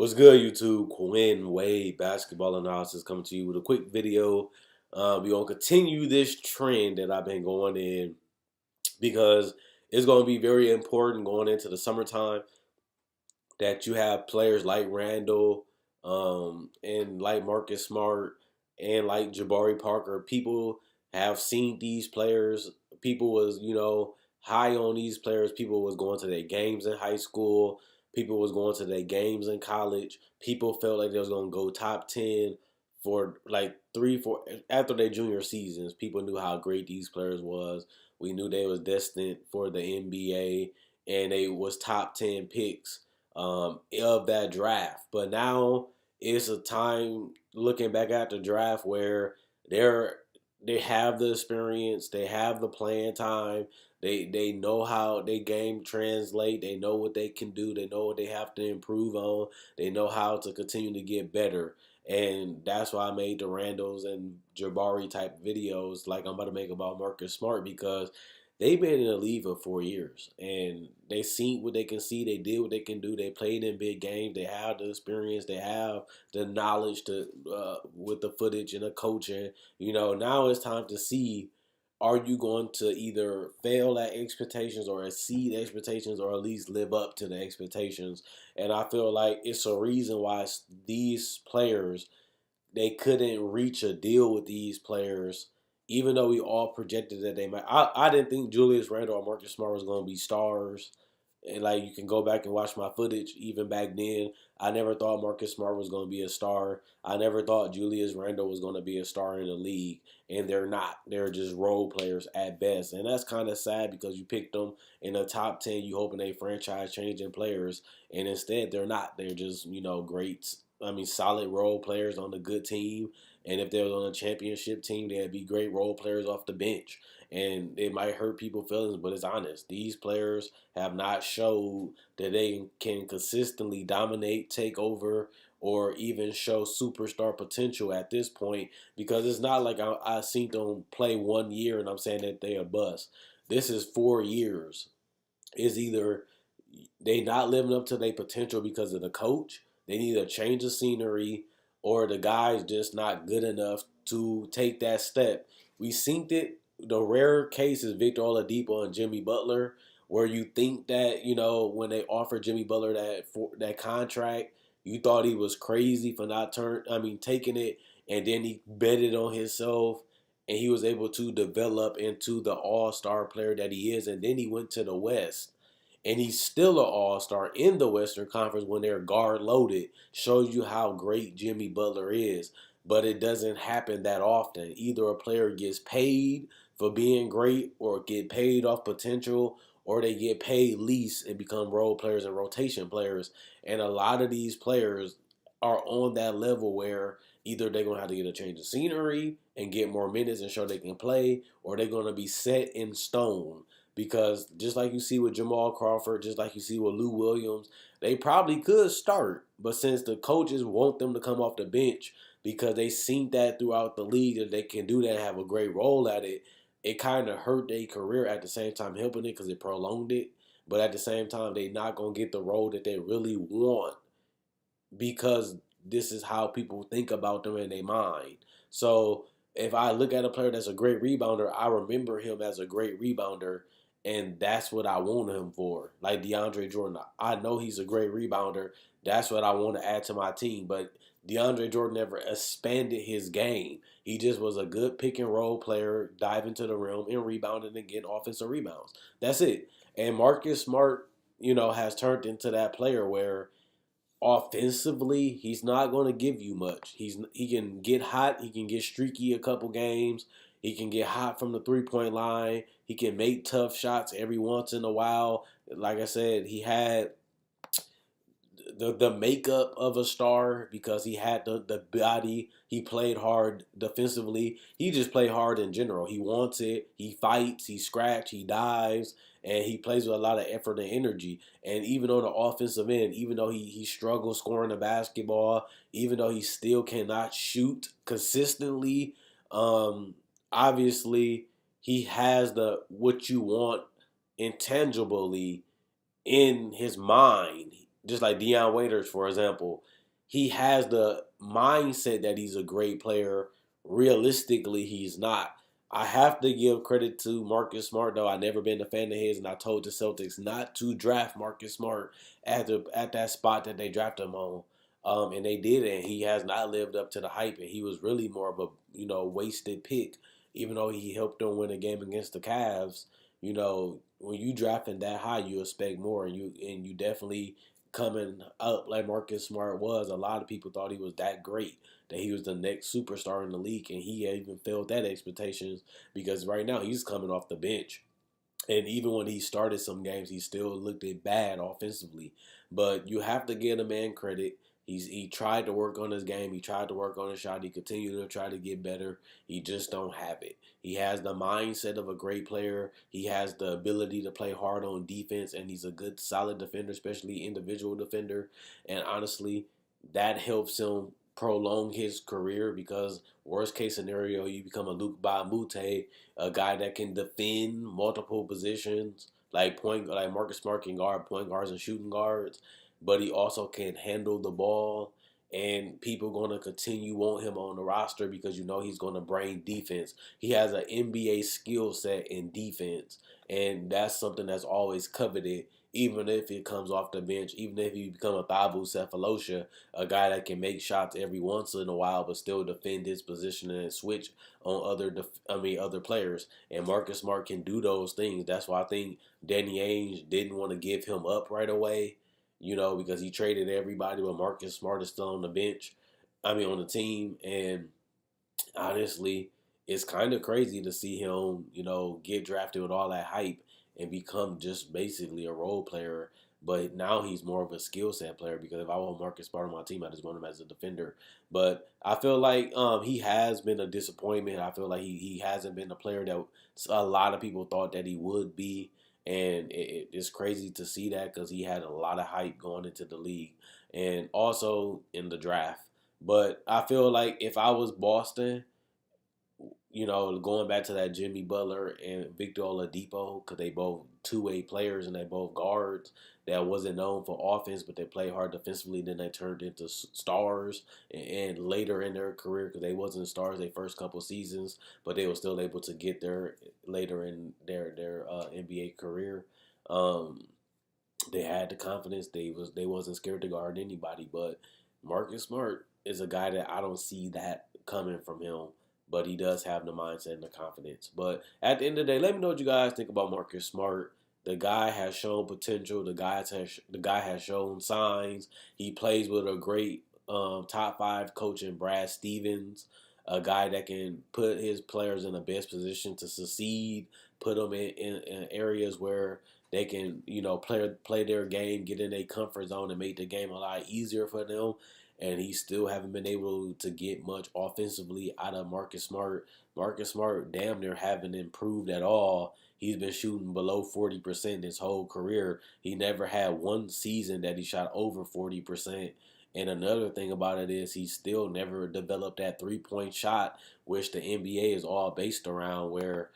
What's good, YouTube? Quinn Wade Basketball Analysis coming to you with a quick video. We're going to continue this trend that I've been going in because it's going to be very important going into the summertime that you have players like Randle and like Marcus Smart and like Jabari Parker. People have seen these players. People was, high on these players. People was going to their games in high school. People was going to their games in college. People felt like they was going to go top 10 for like 3, 4 after their junior seasons. People knew how great these players was. We knew they was destined for the NBA and they was top 10 picks of that draft. But now it's a time looking back at the draft where they're they have the experience, they have the playing time, they know how they game translate, they know what they can do, they know what they have to improve on, they know how to continue to get better. And that's why I made the Randalls and Jabari type videos like I'm about to make about Marcus Smart because they've been in the league for 4 years and they seen what they can see. They did what they can do. They played in big games. They have the experience. They have the knowledge to with the footage and the coaching. Now it's time to see, are you going to either fail at expectations or exceed expectations or at least live up to the expectations? And I feel like it's a reason why these players, they couldn't reach a deal with these players, even though we all projected that they might. I didn't think Julius Randle or Marcus Smart was going to be stars. And like you can go back and watch my footage. Even back then, I never thought Marcus Smart was going to be a star. I never thought Julius Randle was going to be a star in the league, and they're not. They're just role players at best, and that's kind of sad because you picked them in the top 10. You hoping they franchise changing players, and instead they're not. They're just great. I mean, solid role players on a good team. And if they was on a championship team, they'd be great role players off the bench. And it might hurt people's feelings, but it's honest. These players have not showed that they can consistently dominate, take over, or even show superstar potential at this point. Because it's not like I seen them play 1 year and I'm saying that they a bust. This is 4 years. It's either they not living up to their potential because of the coach. They need a change of scenery, or the guy's just not good enough to take that step. We seen it. The rare case is Victor Oladipo and Jimmy Butler, where you think that when they offered Jimmy Butler that contract, you thought he was crazy for not taking it, and then he betted on himself, and he was able to develop into the all-star player that he is, and then he went to the West and he's still an all-star in the Western Conference when they're guard loaded. Shows you how great Jimmy Butler is. But it doesn't happen that often. Either a player gets paid for being great or get paid off potential, or they get paid least and become role players and rotation players. And a lot of these players are on that level where either they're going to have to get a change of scenery and get more minutes and show they can play, or they're going to be set in stone. Because just like you see with Jamal Crawford, just like you see with Lou Williams, they probably could start. But since the coaches want them to come off the bench because they seen that throughout the league that they can do that and have a great role at it, it kind of hurt their career at the same time helping it because it prolonged it. But at the same time, they not going to get the role that they really want because this is how people think about them in their mind. So if I look at a player that's a great rebounder, I remember him as a great rebounder, and that's what I want him for. Like DeAndre Jordan, I know he's a great rebounder. That's what I want to add to my team. But DeAndre Jordan never expanded his game. He just was a good pick and roll player, diving to the rim and rebounding and getting offensive rebounds. That's it. And Marcus Smart, has turned into that player where offensively, he's not going to give you much. He can get hot. He can get streaky a couple games. He can get hot from the 3-point line. He can make tough shots every once in a while. Like I said, he had the makeup of a star because he had the body. He played hard defensively. He just played hard in general. He wants it. He fights. He scratches. He dives. And he plays with a lot of effort and energy. And even on the offensive end, even though he struggles scoring the basketball, even though he still cannot shoot consistently, obviously he has the what you want intangibly in his mind. just like Deion Waiters, for example, he has the mindset that he's a great player. Realistically, he's not. I have to give credit to Marcus Smart, though. I've never been a fan of his, and I told the Celtics not to draft Marcus Smart at that spot that they drafted him on. And they did, and he has not lived up to the hype, and he was really more of a wasted pick, even though he helped them win a game against the Cavs. When you drafting that high, you expect more, and you definitely coming up like Marcus Smart was. A lot of people thought he was that great, that he was the next superstar in the league, and he even failed that expectations because right now he's coming off the bench. And even when he started some games, he still looked it bad offensively. But you have to give a man credit. He tried to work on his game. He tried to work on his shot. He continued to try to get better. He just don't have it. He has the mindset of a great player. He has the ability to play hard on defense, and he's a good, solid defender, especially individual defender. And honestly, that helps him prolong his career because worst case scenario, you become a Luke Mute, a guy that can defend multiple positions, like Marcus Smart can guard point guards and shooting guards, but he also can handle the ball. And people gonna continue want him on the roster because he's gonna bring defense. He has an NBA skill set in defense, and that's something that's always coveted. Even if it comes off the bench, even if you become a Babu Cephalosha, a guy that can make shots every once in a while, but still defend his position and switch on other players. And Marcus Smart can do those things. That's why I think Danny Ainge didn't want to give him up right away, because he traded everybody, but Marcus Smart is still on the bench. On the team, and honestly, it's kind of crazy to see him, get drafted with all that hype and become just basically a role player. But now he's more of a skill set player because if I want Marcus Smart on my team, I just want him as a defender. But I feel like he has been a disappointment. I feel like he hasn't been the player that a lot of people thought that he would be. And it's crazy to see that because he had a lot of hype going into the league and also in the draft. But I feel like if I was Boston, going back to that Jimmy Butler and Victor Oladipo, because they both two-way players and they both guards that wasn't known for offense, but they played hard defensively. Then they turned into stars, and later in their career, because they wasn't stars their first couple seasons, but they were still able to get there later in their NBA career. Um, they had the confidence. They wasn't scared to guard anybody. But Marcus Smart is a guy that I don't see that coming from him. But he does have the mindset and the confidence. But at the end of the day, let me know what you guys think about Marcus Smart. The guy has shown potential. The guy has shown signs. He plays with a great top five coach in Brad Stevens, a guy that can put his players in the best position to succeed, put them in areas where they can, play their game, get in their comfort zone, and make the game a lot easier for them. And he still haven't been able to get much offensively out of Marcus Smart. Marcus Smart damn near haven't improved at all. He's been shooting below 40% his whole career. He never had one season that he shot over 40%. And another thing about it is he still never developed that 3-point shot, which the NBA is all based around, where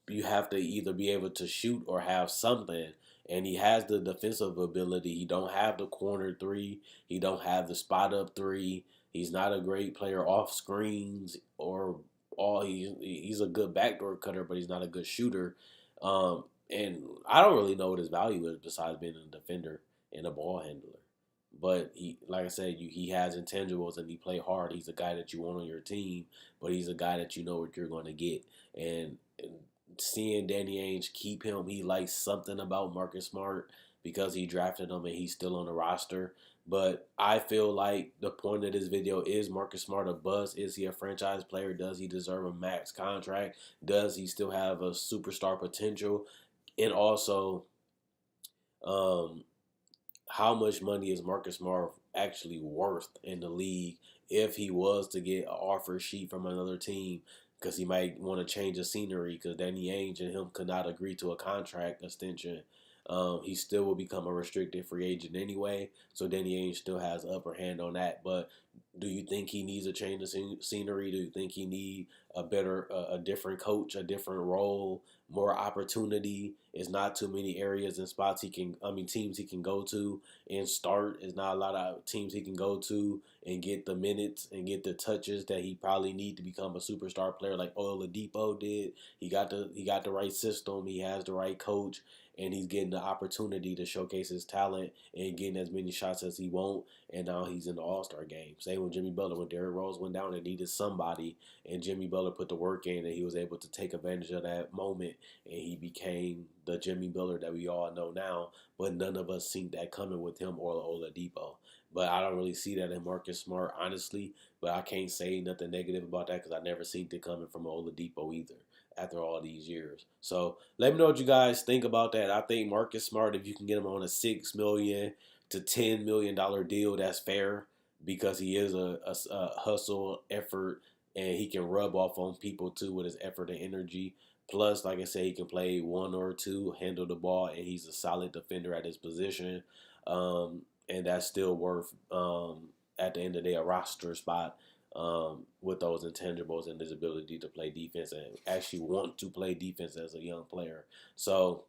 you have to either be able to shoot or have something. And he has the defensive ability. He don't have the corner three. He don't have the spot up three. He's not a great player off screens or all. He's a good backdoor cutter, but he's not a good shooter. And I don't really know what his value is besides being a defender and a ball handler. But he, like I said, he has intangibles and he play hard. He's a guy that you want on your team, but he's a guy that you know what you're going to get. And seeing Danny Ainge keep him, he likes something about Marcus Smart because he drafted him and he's still on the roster. But I feel like the point of this video is Marcus Smart a bust? Is he a franchise player? Does he deserve a max contract? Does he still have a superstar potential? And also, um, how much money is Marcus Smart actually worth in the league if he was to get an offer sheet from another team? Because he might want to change the scenery because Danny Ainge and him could not agree to a contract extension. He still will become a restricted free agent anyway, so Danny Ainge still has the upper hand on that. But Do you think he needs a change of scenery? Do you think he need a different coach, a different role, more opportunity? It's not too many areas and spots teams he can go to and start. It's not a lot of teams he can go to and get the minutes and get the touches that he probably need to become a superstar player like Oladipo did. He got the right system. He has the right coach. And he's getting the opportunity to showcase his talent and getting as many shots as he wants, and now he's in the All-Star game. Same with Jimmy Butler. When Derrick Rose went down and needed somebody, and Jimmy Butler put the work in, and he was able to take advantage of that moment, and he became the Jimmy Butler that we all know now. But none of us seen that coming with him or Oladipo. But I don't really see that in Marcus Smart, honestly. But I can't say nothing negative about that because I never seen it coming from Oladipo either after all these years. So let me know what you guys think about that. I think Marcus Smart, if you can get him on a $6 million to $10 million deal, that's fair because he is a hustle effort and he can rub off on people too with his effort and energy. Plus, like I said, he can play one or two, handle the ball, and he's a solid defender at his position. And that's still worth, at the end of the day, a roster spot with those intangibles and his ability to play defense and actually want to play defense as a young player. So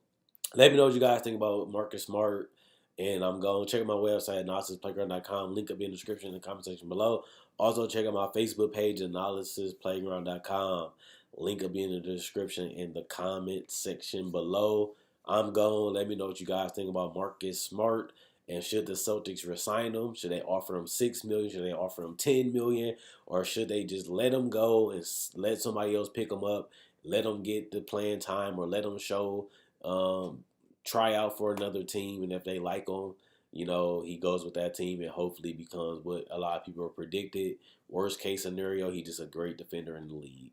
let me know what you guys think about Marcus Smart. And I'm going to check out my website, analysisplayground.com. Link up in the description in the comment section below. Also, check out my Facebook page, analysisplayground.com. Link up in the description in the comment section below. I'm going. Let me know what you guys think about Marcus Smart. And should the Celtics resign him? Should they offer him $6 million? Should they offer him $10 million? Or should they just let him go and let somebody else pick him up? Let him get the playing time or let him show try out for another team, and if they like him, he goes with that team and hopefully becomes what a lot of people predicted. Worst case scenario, he's just a great defender in the league.